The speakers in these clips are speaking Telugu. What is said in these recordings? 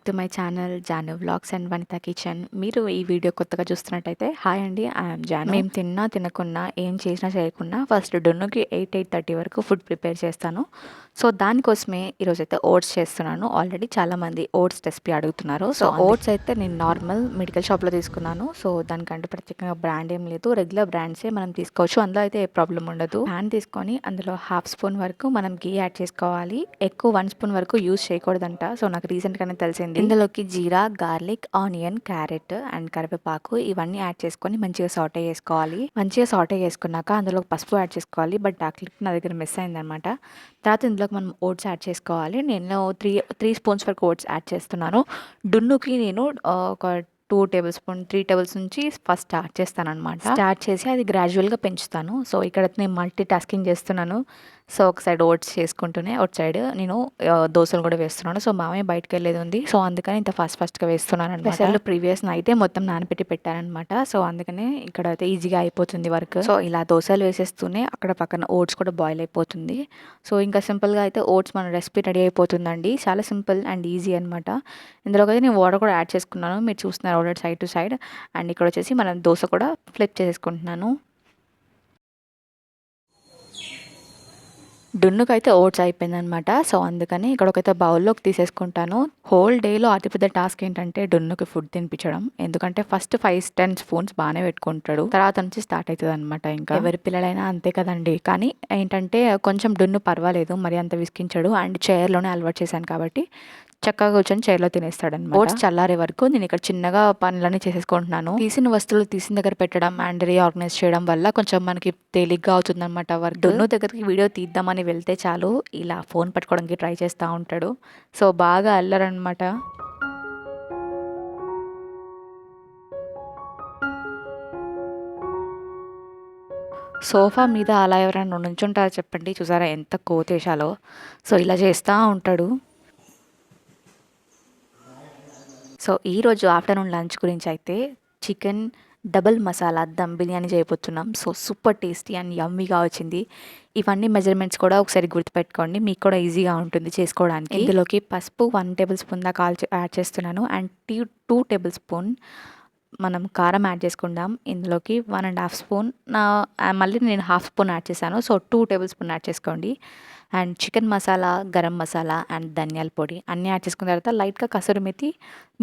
Back to my channel Janu vlogs and Vanitha kitchen. మీరు ఈ వీడియో కొత్తగా చూస్తున్నట్టయితే హాయ్ అండి, ఐఎమ్ జాను. మేము తిన్నా తినకున్నా ఏం చేసినా చేయకుండా ఫస్ట్ డొన్నుకి 8:30 వరకు ఫుడ్ ప్రిపేర్ చేస్తాను. సో దానికోసమే ఈరోజైతే ఓట్స్ చేస్తున్నాను. ఆల్రెడీ చాలామంది ఓట్స్ రెసిపీ అడుగుతున్నారు. సో ఓట్స్ అయితే నేను నార్మల్ మెడికల్ షాప్లో తీసుకున్నాను. సో దానికంటే ప్రత్యేకంగా బ్రాండ్ ఏం లేదు, రెగ్యులర్ బ్రాండ్సే మనం తీసుకోవచ్చు. అందులో అయితే ఏ ప్రాబ్లం ఉండదు. ప్యాన్ తీసుకొని అందులో 1/2 స్పూన్ వరకు మనం గీ యాడ్ చేసుకోవాలి. ఎక్కువ 1 స్పూన్ వరకు యూజ్ చేయకూడదంట. సో నాకు రీసెంట్గానే తెలిసింది. ఇందులోకి జీరా, గార్లిక్, ఆనియన్, క్యారెట్ అండ్ కరివేపాకు ఇవన్నీ యాడ్ చేసుకొని మంచిగా సాటే చేసుకోవాలి. మంచిగా సాటే చేసుకున్నాక అందులో పసుపు యాడ్ చేసుకోవాలి. బట్ ఆ క్లిప్ నా దగ్గర మిస్ అయిందనమాట. తర్వాత ఇందులోకి మనం ఓట్స్ యాడ్ చేసుకోవాలి. నేను త్రీ స్పూన్స్ వరకు ఓట్స్ యాడ్ చేస్తున్నాను. డున్నుకి నేను ఒక 2 టేబుల్ స్పూన్ 3 టేబుల్స్ నుంచి ఫస్ట్ స్టార్ట్ చేస్తాను అనమాట. స్టార్ట్ చేసి అది గ్రాడ్యువల్గా పెంచుతాను. సో ఇక్కడ నేను మల్టీ టాస్కింగ్ చేస్తున్నాను. సో ఒక సైడ్ ఓట్స్ చేసుకుంటూనే ఒక సైడ్ నేను దోశలు కూడా వేస్తున్నాను. సో మామయ్య బయటకు వెళ్ళేది ఉంది. సో అందుకని ఇంత ఫాస్ట్గా వేస్తున్నాను అనమాట. అసలు ప్రీవియస్ నైటే మొత్తం నానబెట్టి పెట్టానమాట. సో అందుకనే ఇక్కడ అయితే ఈజీగా అయిపోతుంది వర్క్. సో ఇలా దోశలు వేసేస్తూనే అక్కడ పక్కన ఓట్స్ కూడా బాయిల్ అయిపోతుంది. సో ఇంకా సింపుల్గా అయితే ఓట్స్ మన రెసిపీ రెడీ అయిపోతుందండి. చాలా సింపుల్ అండ్ ఈజీ అనమాట. ఇందులోకి అయితే నేను వాటర్ కూడా యాడ్ చేసుకున్నాను. మీరు చూస్తున్నారు already side to side. And ఇక్కడ వచ్చేసి మనం దోశ కూడా ఫ్లిప్ చేసేసుకుంటున్నాను. డున్నుకైతే ఓట్స్ అయిపోయిందనమాట. సో అందుకని ఇక్కడొకైతే బౌల్లోకి తీసేసుకుంటాను. హోల్ డేలో అతిపెద్ద టాస్క్ ఏంటంటే డున్నుకి ఫుడ్ తినిపించడం. ఎందుకంటే ఫస్ట్ 5-10 స్పూన్స్ బాగానే పెట్టుకుంటాడు, తర్వాత నుంచి స్టార్ట్ అవుతుంది అనమాట. ఇంకా ఎవరి పిల్లలైనా అంతే కదండి. కానీ ఏంటంటే కొంచెం డున్ను పర్వాలేదు, మరి అంత విసికించాడు. అండ్ చైర్లోనే అలవాటు చేశాను కాబట్టి చక్కగా కూర్చొని చైర్లో తినేస్తాడనమాట. ఓట్స్ చల్లారే వరకు నేను ఇక్కడ చిన్నగా పనులన్నీ చేసేసుకుంటున్నాను. తీసిన వస్తువులు తీసిన దగ్గర పెట్టడం అండ్ రీఆర్గనైజ్ చేయడం వల్ల కొంచెం మనకి తేలిగ్గా అవుతుంది అనమాట వర్క్. డున్ను దగ్గరికి వీడియో తీద్దామని వెళ్తే చాలు ఇలా ఫోన్ పట్టుకోవడానికి ట్రై చేస్తూ ఉంటాడు. సో బాగా అల్లరనమాట. సోఫా మీద అలా ఎవరైనా నుంచుంటారో చెప్పండి, చూసారా ఎంత కోతేశాలో. సో ఇలా చేస్తూ ఉంటాడు. సో ఈరోజు ఆఫ్టర్నూన్ లంచ్ గురించి అయితే చికెన్ డబల్ మసాలా దమ్ బిర్యానీ చేయబోతున్నాం. సో సూపర్ టేస్టీ అండ్ యమ్మీగా వచ్చింది. ఇవన్నీ మెజర్మెంట్స్ కూడా ఒకసారి గుర్తుపెట్టుకోండి, మీకు కూడా ఈజీగా ఉంటుంది చేసుకోవడానికి. ఇందులోకి పసుపు 1 టేబుల్ స్పూన్ దాకా యాడ్ చేస్తున్నాను. అండ్ 2 టేబుల్ స్పూన్ మనం కారం యాడ్ చేసుకుందాం. ఇందులోకి 1.5 స్పూన్ మళ్ళీ నేను 1/2 స్పూన్ యాడ్ చేశాను. సో 2 టేబుల్ స్పూన్ యాడ్ చేసుకోండి. And chicken masala, garam masala and ధనియాల పొడి అన్నీ యాడ్ చేసుకున్న తర్వాత లైట్గా కసూరి మెతి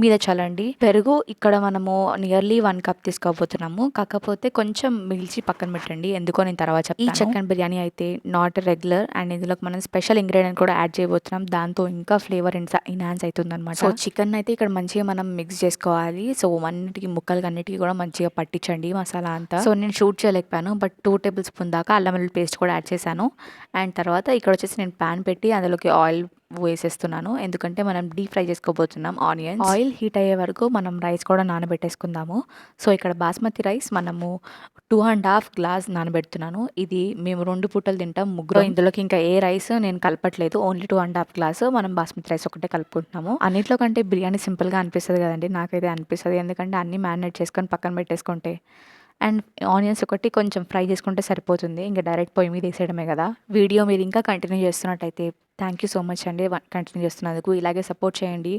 మీద చల్లండి. పెరుగు ఇక్కడ మనము నియర్లీ 1 కప్ తీసుకోబోతున్నాము. కాకపోతే కొంచెం మిగిల్చి పక్కన పెట్టండి, ఎందుకో నేను తర్వాత చెప్తాను. ఈ చికెన్ బిర్యానీ అయితే నాట్ రెగ్యులర్ అండ్ ఇందులోకి మనం స్పెషల్ ఇంగ్రీడియంట్ కూడా యాడ్ చేయబోతున్నాం. దాంతో ఇంకా ఫ్లేవర్ ఇన్హాన్స్ అవుతుంది అనమాట. సో చికెన్ అయితే ఇక్కడ మంచిగా మనం మిక్స్ చేసుకోవాలి. సో అన్నిటికీ ముక్కలకి అన్నిటికీ కూడా మంచిగా పట్టించండి మసాలా అంతా. సో నేను షూట్ చేయలేకపోయాను, బట్ 2 టేబుల్ స్పూన్ దాకా అల్లం వెల్లుల్లి పేస్ట్ కూడా యాడ్ చేశాను. అండ్ తర్వాత ఇక్కడ వచ్చేసి నేను ప్యాన్ పెట్టి అందులోకి ఆయిల్ వేసేస్తున్నాను. ఎందుకంటే మనం డీప్ ఫ్రై చేసుకోబోతున్నాం ఆనియన్స్. ఆయిల్ హీట్ అయ్యే వరకు మనం రైస్ కూడా నానబెట్టేసుకుందాము. సో ఇక్కడ బాస్మతి రైస్ మనము 2.5 గ్లాస్ నానబెడుతున్నాను. ఇది మేము 2 పూటలు తింటాం, ముగ్గురు. ఇందులోకి ఇంకా ఏ రైస్ నేను కలపట్లేదు, ఓన్లీ 2.5 గ్లాస్ మనం బాస్మతి రైస్ ఒకటే కలుపుకుంటున్నాము. అన్నిట్లో కంటే బిర్యానీ సింపుల్గా అనిపిస్తుంది కదండి, నాకైతే అనిపిస్తుంది. ఎందుకంటే అన్ని మ్యారినేట్ చేసుకొని పక్కన పెట్టేసుకుంటే అండ్ ఆనియన్స్ ఒకటి కొంచెం ఫ్రై చేసుకుంటే సరిపోతుంది. ఇంకా డైరెక్ట్ పొయ్యి మీద వేసేయడమే కదా. వీడియో మీరు ఇంకా కంటిన్యూ చేస్తున్నట్టయితే థ్యాంక్ యూ సో మచ్ అండి కంటిన్యూ చేస్తున్నందుకు. ఇలాగే సపోర్ట్ చేయండి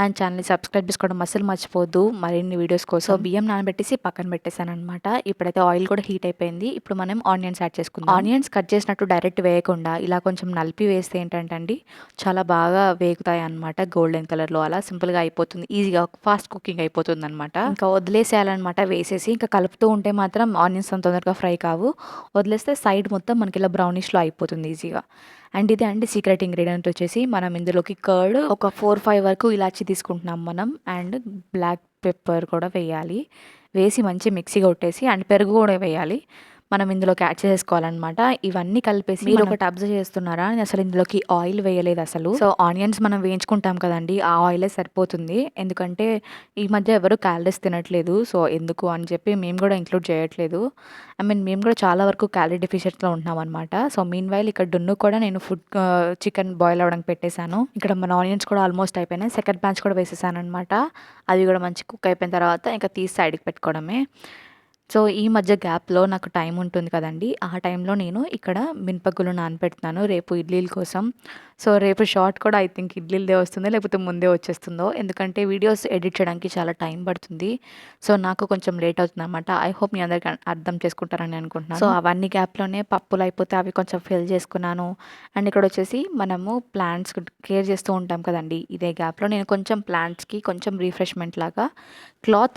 అండ్ ఛానల్ని సబ్స్క్రైబ్ చేసుకోవడం అస్సలు మర్చిపోద్దు మరిన్ని వీడియోస్ కోసం. బియ్యం నానబెట్టేసి పక్కన పెట్టేశాను అనమాట. ఇప్పుడైతే ఆయిల్ కూడా హీట్ అయిపోయింది. ఇప్పుడు మనం ఆనియన్స్ యాడ్ చేసుకుందాం. ఆనియన్స్ కట్ చేసినట్టు డైరెక్ట్ వేయకుండా ఇలా కొంచెం నలిపి వేస్తే ఏంటంటే అండి చాలా బాగా వేగుతాయి అనమాట, గోల్డెన్ కలర్లో. అలా సింపుల్గా అయిపోతుంది, ఈజీగా ఫాస్ట్ కుకింగ్ అయిపోతుంది అనమాట. ఇంకా వదిలేసేయాలన్నమాట వేసేసి. ఇంకా కలుపుతూ ఉంటే మాత్రం ఆనియన్స్ అంత తొందరగా ఫ్రై కావు. వదిలేస్తే సైడ్ మొత్తం మనకి ఇలా బ్రౌనిష్లో అయిపోతుంది ఈజీగా. అండ్ ఇది అండి సీక్రెట్ ఇంగ్రీడియంట్ వచ్చేసి మనం ఇందులోకి కర్డ్ ఒక 4-5 వరకు ఇలాచి తీసుకుంటున్నాం మనం. అండ్ బ్లాక్ పెప్పర్ కూడా వేయాలి. వేసి మంచి మిక్సీ కొట్టేసి అండ్ పెరుగు కూడా వేయాలి. మనం ఇందులోకి యాడ్ చేసుకోవాలన్నమాట. ఇవన్నీ కలిపేసి మీరు ఒకటి అబ్జర్వ్ చేస్తున్నారా, నేను అసలు ఇందులోకి ఆయిల్ వేయలేదు అసలు. సో ఆనియన్స్ మనం వేయించుకుంటాం కదండి, ఆ ఆయిలే సరిపోతుంది. ఎందుకంటే ఈ మధ్య ఎవరు క్యాలరీస్ తినట్లేదు, సో ఎందుకు అని చెప్పి మేము కూడా ఇంక్లూడ్ చేయట్లేదు. మేము కూడా చాలా వరకు క్యాలరీ డెఫిషియెంట్లో ఉంటున్నాం అనమాట. సో మీన్ వైల్ ఇక్కడ డున్ను కూడా నేను చికెన్ బాయిల్ అవ్వడానికి పెట్టేశాను. ఇక్కడ మన ఆనియన్స్ కూడా ఆల్మోస్ట్ అయిపోయినాయి. సెకండ్ బ్యాచ్ కూడా వేసేసాను అనమాట. అది కూడా మంచి కుక్ అయిపోయిన తర్వాత ఇంకా తీసి సైడ్కి పెట్టుకోవడమే. సో, ఈ మధ్య గ్యాప్‌లో నాకు టైం ఉంటుంది కదండీ! ఆ టైంలో నేను ఇక్కడ మినపగుళ్ళు నానపెడుతున్నాను రేపు ఇడ్లీల కోసం. సో, రేపు షార్ట్ కూడా ఐ థింక్ ఇడ్లీలదే వస్తుందో లేకపోతే ముందే వచ్చేస్తుందో. ఎందుకంటే వీడియోస్ ఎడిట్ చేయడానికి చాలా టైం పడుతుంది. సో, నాకు కొంచెం లేట్ అవుతుందనమాట. ఐ హోప్ మీ అందరికి అర్థం చేసుకుంటారని అనుకుంటున్నాను. సో, అవన్నీ గ్యాప్‌లోనే పప్పులయిపోతే అవి కొంచెం ఫిల్ చేసుకున్నాను. అండ్ ఇక్కడొచ్చేసి మనము ప్లాంట్స్ కేర్ చేస్తూ ఉంటాం కదండీ! ఇదే గ్యాప్‌లో నేను కొంచెం ప్లాంట్స్‌కి కొంచెం రిఫ్రెష్‌మెంట్ లాగా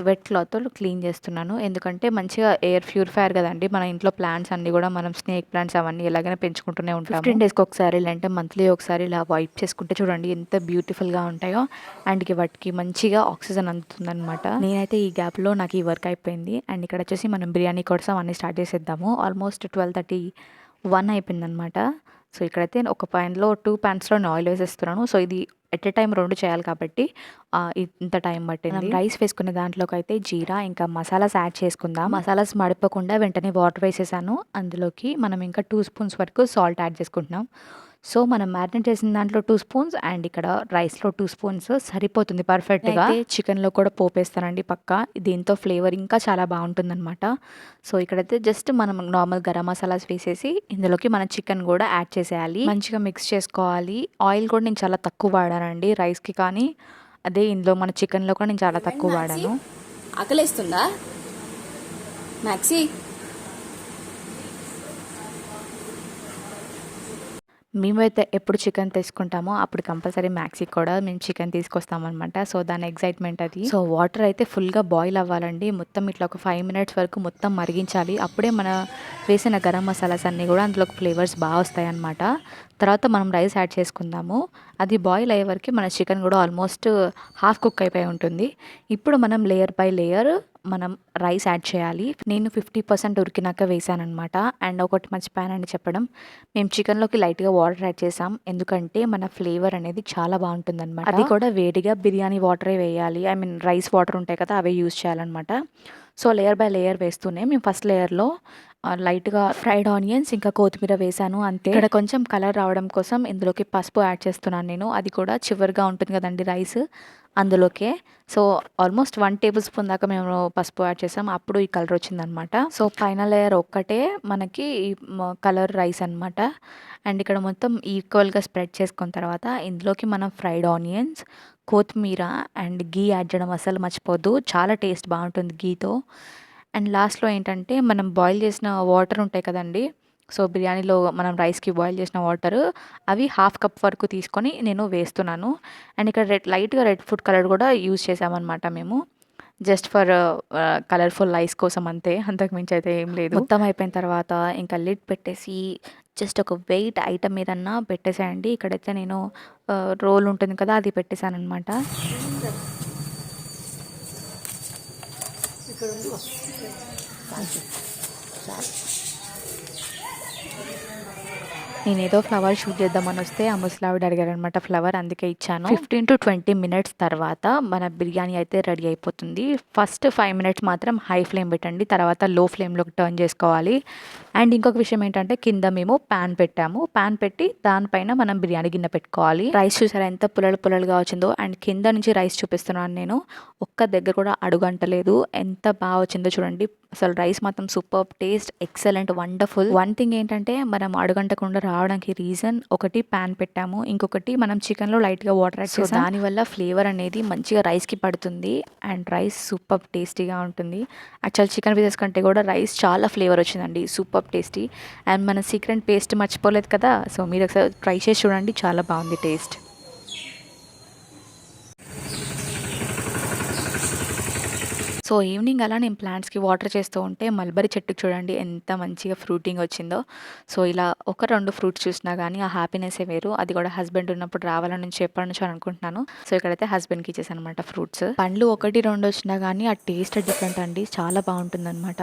వెట్ క్లాత్‌తో క్లీన్ చేస్తున్నాను. ఎందుకంటే మంచిగా ఎయిర్ ప్యూరిఫైయర్ కదండీ! మన ఇంట్లో ప్లాంట్స్ అన్నీ కూడా మనం స్నేక్ ప్లాంట్స్ అవన్నీ ఎలాగైనా పెంచుకుంటూనే ఉంటాము. 15 డేస్‌కి ఒకసారి లేదంటే మంత్లీ ఒకసారి ఇలా వైప్ చేసుకుంటే చూడండి ఎంత బ్యూటిఫుల్‌గా ఉంటాయో. అండ్ వాటికి మంచిగా ఆక్సిజన్ అందుతుందనమాట. నేనైతే ఈ గ్యాప్‌లో నాకు ఈ వర్క్ అయిపోయింది. అండ్ ఇక్కడ వచ్చేసి మనం బిర్యానీ కోసం అన్నీ స్టార్ట్ చేసేద్దాము. ఆల్మోస్ట్ 12:31 అయిపోయిందనమాట. సో, ఇక్కడైతే ఒక పాన్‌లో 2 పాన్స్‌లో నేను ఆయిల్ వేసేస్తున్నాను. సో, ఇది ఎట్ ఎ టైమ్ 2 చేయాలి కాబట్టి ఇంత టైం పట్టింది. రైస్ వేసుకునే దాంట్లోకైతే జీరా ఇంకా మసాలాస్ యాడ్ చేసుకుందాం. మసాలాస్ మడిపోకుండా వెంటనే వాటర్ వేసేసాను. అందులోకి మనం ఇంకా 2 స్పూన్స్ వరకు సాల్ట్ యాడ్ చేసుకుంటున్నాం. సో, మనం మ్యారినేట్ చేసిన దాంట్లో 2 స్పూన్స్ అండ్ ఇక్కడ రైస్‌లో 2 స్పూన్స్ సరిపోతుంది పర్ఫెక్ట్‌గా. అయితే చికెన్‌లో కూడా పోపేస్తానండి పక్కా. దీంతో ఫ్లేవర్ ఇంకా చాలా బావుంటుందనమాట. సో, ఇక్కడైతే జస్ట్ మనం నార్మల్ గరం మసాలాస్ వేసేసి ఇందులోకి మన చికెన్ కూడా యాడ్ చేసేయాలి. మంచిగా మిక్స్ చేసుకోవాలి. ఆయిల్ కూడా నేను చాలా తక్కువ వాడానండి రైస్‌కి కానీ, అదే ఇందులో మన చికెన్‌లో కూడా నేను చాలా తక్కువ వాడాను. ఆకలేస్తుందా మ్యాక్సీ? మేమైతే ఎప్పుడు చికెన్ తెచ్చుకుంటామో అప్పుడు కంపల్సరీ మ్యాక్సీకి కూడా మేము చికెన్ తీసుకొస్తామనమాట. సో, దాని ఎక్సైట్‌మెంట్ అది. సో, వాటర్ అయితే ఫుల్‌గా బాయిల్ అవ్వాలండి. మొత్తం ఇట్లా ఒక 5 మినిట్స్ వరకు మొత్తం మరిగించాలి. అప్పుడే మన వేసిన గరం మసాలాస్ అన్నీ కూడా అందులోకి ఫ్లేవర్స్ బాగా వస్తాయన్నమాట. తర్వాత మనం రైస్ యాడ్ చేసుకుందాము. అది బాయిల్ అయ్యే వరకు మన చికెన్ కూడా ఆల్మోస్ట్ హాఫ్ కుక్ అయిపోయి ఉంటుంది. ఇప్పుడు మనం లేయర్ బై లేయర్ మనం రైస్ యాడ్ చేయాలి. నేను 50% ఉడికినాక వేసాననమాట. అండ్ ఒకటి మర్చిపోయానండి చెప్పడం. మేము చికెన్‌లోకి లైట్‌గా వాటర్ యాడ్ చేసాం. ఎందుకంటే మన ఫ్లేవర్ అనేది చాలా బావుంటుందనమాట. అది కూడా వేడిగా బిర్యానీ వాటరే వేయాలి. ఐ మీన్ రైస్ వాటర్ ఉంటాయి కదా! అవే యూజ్ చేయాలనమాట. సో, లేయర్ బై లేయర్ వేస్తూనే మేము ఫస్ట్ లేయర్‌లో లైట్‌గా ఫ్రైడ్ ఆనియన్స్ ఇంకా కొత్తిమీర వేసాను అంతే. ఇక్కడ కొంచెం కలర్ రావడం కోసం ఇందులోకి పసుపు యాడ్ చేస్తున్నాను నేను. అది కూడా చివరిగా ఉంటుంది కదండీ రైస్ అందులోకే. సో, ఆల్మోస్ట్ 1 టేబుల్ స్పూన్ దాకా మేము పసుపు యాడ్ చేసాం. అప్పుడు ఈ కలర్ వచ్చిందనమాట. సో, పైన లేయర్ ఒక్కటే మనకి కలర్ రైస్ అనమాట. అండ్ ఇక్కడ మొత్తం ఈక్వల్‌గా స్ప్రెడ్ చేసుకున్న తర్వాత ఇందులోకి మనం ఫ్రైడ్ ఆనియన్స్, కొత్తిమీర అండ్ ఘీ యాడ్ చేయడం అస్సలు మర్చిపోవద్దు. చాలా టేస్ట్ బావుంటుంది ఘీతో. అండ్ లాస్ట్‌లో ఏంటంటే మనం బాయిల్ చేసిన వాటర్ ఉంటాయి కదండీ! సో, బిర్యానీలో మనం రైస్‌కి బాయిల్ చేసిన వాటరు అవి హాఫ్ కప్ వరకు తీసుకొని నేను వేస్తున్నాను. అండ్ ఇక్కడ లైట్‌గా రెడ్ ఫుడ్ కలర్ కూడా యూజ్ చేసామనమాట మేము. జస్ట్ ఫర్ కలర్‌ఫుల్ రైస్ కోసం అంతే. అంతకు మించి అయితే ఏం లేదు. మొత్తం అయిపోయిన తర్వాత ఇంకా లిడ్ పెట్టేసి జస్ట్ ఒక వెయిట్ ఐటెమ్ మీదన్నా పెట్టేసేయండి. ఇక్కడైతే నేను రోల్ ఉంటుంది కదా! అది పెట్టేసాననమాట. ఇక్కడ ఉంది నేనేదో ఫ్లవర్ షూట్ చేద్దామని వస్తే ఆ ముసలావిడ అడిగారనమాట ఫ్లవర్ అందుకే ఇచ్చాను. 15-20 మినిట్స్ తర్వాత మన బిర్యానీ అయితే రెడీ అయిపోతుంది. ఫస్ట్ 5 మినిట్స్ మాత్రం హై ఫ్లేమ్ పెట్టండి. తర్వాత లో ఫ్లేమ్‌లోకి టర్న్ చేసుకోవాలి. అండ్ ఇంకొక విషయం ఏంటంటే కింద మేము పాన్ పెట్టాము. పాన్ పెట్టి దానిపైన మనం బిర్యానీ గిన్నె పెట్టుకోవాలి. రైస్ చూసారా ఎంత పుల్లలుగా వచ్చిందో. అండ్ కింద నుంచి రైస్ చూపిస్తున్నాను నేను. ఒక్క దగ్గర కూడా అడుగంటలేదు. ఎంత బాగా వచ్చిందో చూడండి. అసలు రైస్ మాత్రం superb taste excellent wonderful. One thing ఏంటంటే మనం అడుగంటకుండా రావడానికి రీజన్ ఒకటి పాన్ పెట్టాము. ఇంకొకటి మనం చికెన్‌లో లైట్‌గా వాటర్ యాడ్ చేసాం. దానివల్ల ఫ్లేవర్ అనేది మంచిగా రైస్‌కి పడుతుంది. అండ్ రైస్ సూపర్బ్ టేస్టీగా ఉంటుంది. యాక్చువల్ చికెన్ పీసెస్ కంటే కూడా రైస్ చాలా ఫ్లేవర్ వచ్చిందండి. Superb tasty. అండ్ మన సీక్రెట్ పేస్ట్ మర్చిపోలేదు కదా! సో, మీరు ఒకసారి ట్రై చేసి చూడండి. చాలా బాగుంది టేస్ట్. సో, ఈవినింగ్ అలా నేను ప్లాంట్స్‌కి వాటర్ చేస్తూ ఉంటే మల్బరీ చెట్టుకి చూడండి ఎంత మంచిగా ఫ్రూటింగ్ వచ్చిందో. సో, ఇలా ఒక 2 ఫ్రూట్స్ చూసినా గానీ ఆ హ్యాపీనెస్సే వేరు. అది కూడా హస్బెండ్ ఉన్నప్పుడు రావాలని నుంచి ఎప్పటినుంచో అనుకుంటున్నాను. సో, ఇక్కడైతే హస్బెండ్‌కి ఇచ్చేసాననమాట ఫ్రూట్స్. పండ్లు 1, 2 వచ్చినా గానీ ఆ టేస్ట్ డిఫరెంట్ అండి. చాలా బావుంటుందనమాట.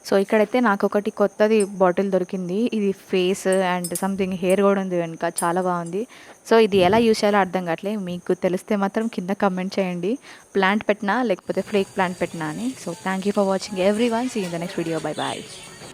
సో, ఇక్కడైతే నాకొకటి కొత్తది బాటిల్ దొరికింది. ఇది ఫేస్ అండ్ సంథింగ్ హెయిర్ కూడా ఉంది వెనక. చాలా బాగుంది. సో, ఇది ఎలా యూజ్ చేయాలో అర్థం కావట్లే. మీకు తెలిస్తే మాత్రం కింద కమెంట్ చేయండి. ప్లాంట్ పెట్టినా లేకపోతే ఫ్లేక్ ప్లాంట్ పెట్టినా అని. So, thank you for watching everyone. See you in the next video. Bye bye.